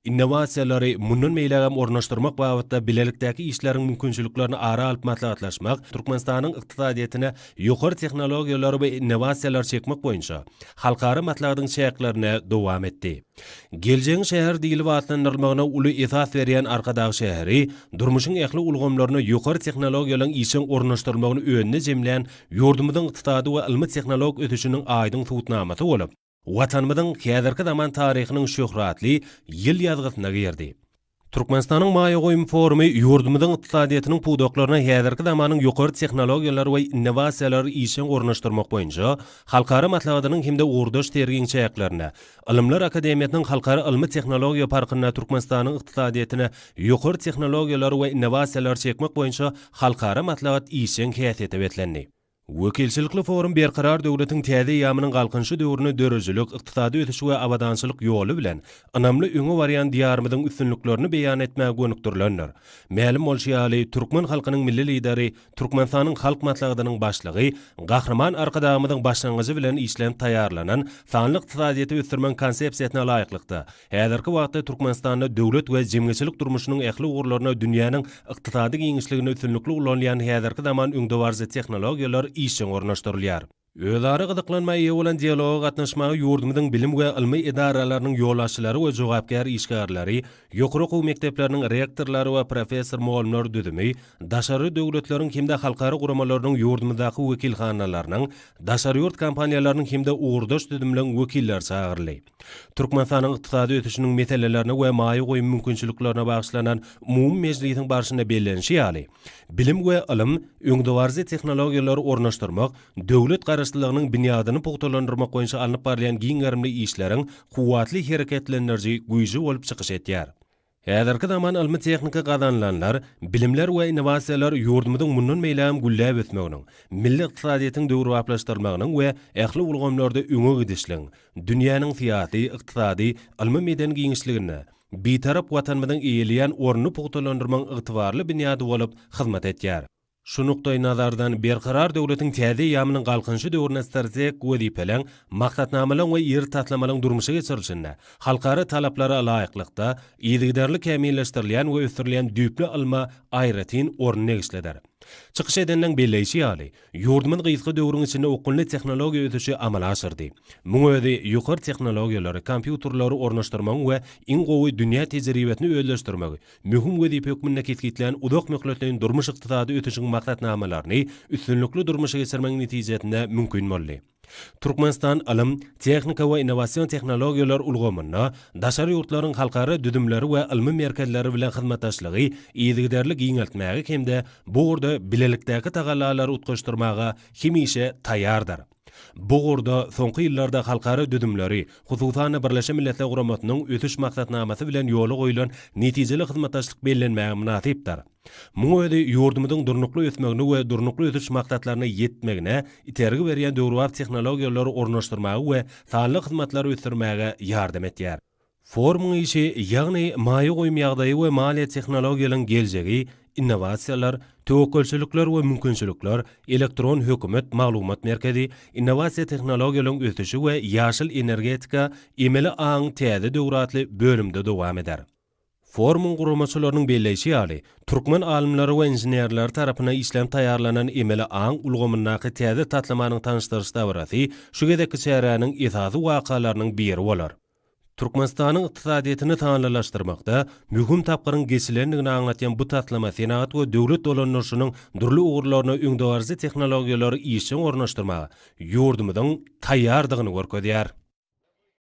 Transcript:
innovasiýalary mundan meýlegem ornaşdyrmak babatda bilelikdäki işleriň mümkinçiliklerini ara alyp maslahatlaşmak, Türkmenistanyň ykdysadyetine ýokary tehnologiýalar we innovasiýalar çekmek boýunça halkara maslahatyň şäherlerine dowam etdi. Geljegiň şäher diýilip atlandyrylmagyna uly esas berýän arkadagy şäheri, durmuşyň ähli ulgamlaryny ýokary tehnologiýalaryň işiň ornaşdyrylmagyny öňüne jemleýän ýurdumyzyň ykdysady we ilmi tehnolog ötüşiniň aýdyň tutnamasy bolup, watanymyzyň häzirki zaman taryhynyň şöhratly ýyl ýazgysyna girdi. Türkmenistanyň Maýa goýum forumy ýurdumyzyň ykdysadyetiniň puwdoklaryna häzirki zamanyň ýokary tehnologiýalar we innovasiýalar işiň ornaşdyrmak boýunça halkara maslahatynyň hemde uğurdaş tergiň çäklerine, Ilimler Akademiýasynyň halkara ilmi tehnologiýa parkyna Türkmenistanyň ykdysadyetine ýokary tehnologiýalar we innovasiýalar çekmek boýunça halkara maslahat işiň häsiýeti betlendi. Wekilçilikli forum berqarar döwletiň täze ýamynyň galkynşy döwrüne dörejlik, ykdysady ötüş we awadançylyk ýoly bilen anamly öňe barýan diýarymyzyň üstünliklerini beýan etmäge gönükdirlenler. Mälim bolşýaly türkmen halkynyň milli lideri, Türkmenistanyň halk maslahatynyň başlygy, gahrman arkadagymyzyň başlangyjy bilen işlem taýýarlanan sanly ykdysadyety ösdürmen konsepsiýasyna laýyklykda. Häzirki wagtda Türkmenistanda döwlet we jemgyçilik durmuşynyň ähli ugurlaryna dünýäniň ykdysady giňişligine üstünlikli ulanýan häzirki zaman öňde barjy tehnologiýalar işiň ornaşdyrylýar. Özleri gyzyklanmagy ýa bolan dialoga gatnaşmagy ýurdumyzyň bilim we ilmi idaralarynyň ýollaşçylary we jogapkär işgärleri, ýokary okuw mekdepleriniň rektorlary we professor muallimler düzümi, daşary döwletleriň hemde halkara guramalarynyň ýurdumyzdaky wekilhanalarynyň, daşary ýurt kompaniýalarynyň hemde uğurdaş düzümleň wekiller çagyrly. Türkmenistanyň ykdysady ötüşiniň meselelerini we Maýa goýum mümkinçiliklerine bagyşlanan umumy mejlisiň barşynda bellenşi ýaly. Bilim we ilim, öňde barjy tehnologiýalary ornaşdyrmak, döwlet garaşdyrylarynyň binýadyny puhtalandyrmak boýunça alınıp barýan giňerimli işleriň kuwatly hereketlenýärji güýji bolup çykyş etýär. Häzirki zaman ilmi tehnika gazanlanlar, bilimler we innovasiýalar ýurdumyzyň mundan meýläm gülläp ötmeginiň, milli ykdysadyetiň döwrü aplaşdyrmagynyň we ähli ulgamlarda öňe gidişliň, dünýäniň syýasy, ykdysady, ilmi meden giňişligine, bitarap watanymyzyň eýilýän ornuny puhtalandyrmagyň ygtybarly binýady bolup hyzmat etýär. Şu nukdaý nazardan berqarar döwletiň täze ýamynyň galkynşy döwrüne strategik wezipeleň, maksatnamalaryň we ýer tatlamalaryň durmuşa geçirilişinde, halkara talaplary laýyklykda, ýygydarly kämilleşdirilýän we ösdürilýän düýpli ilma aýratyn ornuny egisleder. Çykyş edenleň belleýişi ýaly, ýurdumyň gysga döwrüň içinde okulny tehnologiýa ötüşi amala aşyrdy. Muň özi ýokary tehnologiýalary, kompýuterlary ornaşdyrmagy we iň gowy dünýä tejribesini öýleşdirmegi, mühim wezipe hökmünde kesgitlen uzak möhletleýän durmuş ykdysady ötüşiň maksatnamalaryny üstünlikli durmuşa geçirmegiň netijesinde mümkin boldy. Türkmenistan ilim, tehnika we innovasiýon tehnologiýalar ulgamyna, daşary ýurtlaryň halkara düdümleri we ilmi merkezleri bilen hyzmatdaşlygy ýygydarly giňeltmäge hemde bu urda bilelikdäki tagallalary utgaşdyrmaga hemişe taýýardyr. Bu urda soňky ýyllarda halkara düdümleri, hususan Birleşen Milletler Guramatynyň ötüş maksatnamasy bilen ýoly goýulan netijeli hyzmatdaşlyk bellenmäge münasipdir. Muň özi ýurdumyzyň durnukly ösmegini we durnukly ötüş maksatlaryna ýetmegine itergi berýän döwrüwap tehnologiýalary ornaşdyrmagy we sanly hyzmatlary ösdürmäge ýardam etýär. Forumuň işi, ýagny Maýa goýum ýagdaýy we maliýet tehnologiýalaryň geljegi, innovasiýalar, tewekkelçilikler we mümkinçilikler, elektron hökümet maglumat merkezi, innovasiýa tehnologiýalaryň ötüşi we ýaşyl energetika emeli aň täze döwratly bölümde dowam eder. Forumuň guramaçylarynyň belleýişi ýaly, türkmen alimleri we inženerler tarapyna işlem taýýarlanan emeli aň ulgamyndaky täze tatlamanyň tanışdyryş dawrasy şu gedekki çäräniň esasy wakalarynyň biri bolar. Türkmenistanyň ykdysadyetini tanlalaşdyrmakda mühim tapgyryň geçilendigini aňlatýan bu tatlama senat we döwlet dolanýarynyň durly ugurlaryna öňde barjy tehnologiýalary işiň ornaşdyrmagy ýurdumyzyň taýýardygyny görkezýär.